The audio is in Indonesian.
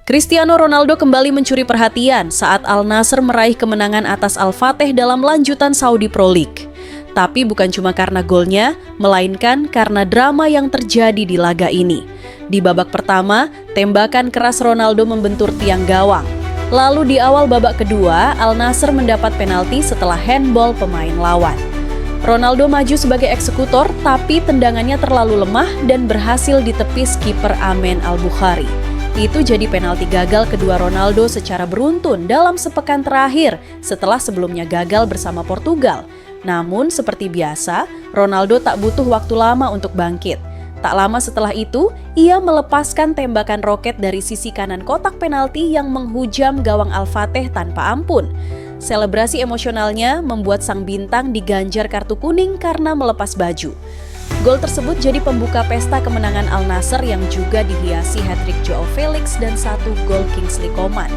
Cristiano Ronaldo kembali mencuri perhatian saat Al Nassr meraih kemenangan atas Al Fateh dalam lanjutan Saudi Pro League. Tapi bukan cuma karena golnya, melainkan karena drama yang terjadi di laga ini. Di babak pertama, tembakan keras Ronaldo membentur tiang gawang. Lalu di awal babak kedua, Al Nassr mendapat penalti setelah handball pemain lawan. Ronaldo maju sebagai eksekutor, tapi tendangannya terlalu lemah dan berhasil ditepis kiper Amen Al-Bukhari. Itu jadi penalti gagal kedua Ronaldo secara beruntun dalam sepekan terakhir setelah sebelumnya gagal bersama Portugal. Namun seperti biasa, Ronaldo tak butuh waktu lama untuk bangkit. Tak lama setelah itu, ia melepaskan tembakan roket dari sisi kanan kotak penalti yang menghujam gawang Al Fateh tanpa ampun. Selebrasi emosionalnya membuat sang bintang diganjar kartu kuning karena melepas baju. Gol tersebut jadi pembuka pesta kemenangan Al Nassr yang juga dihiasi hat-trick Joao Felix dan 1 gol Kingsley Coman.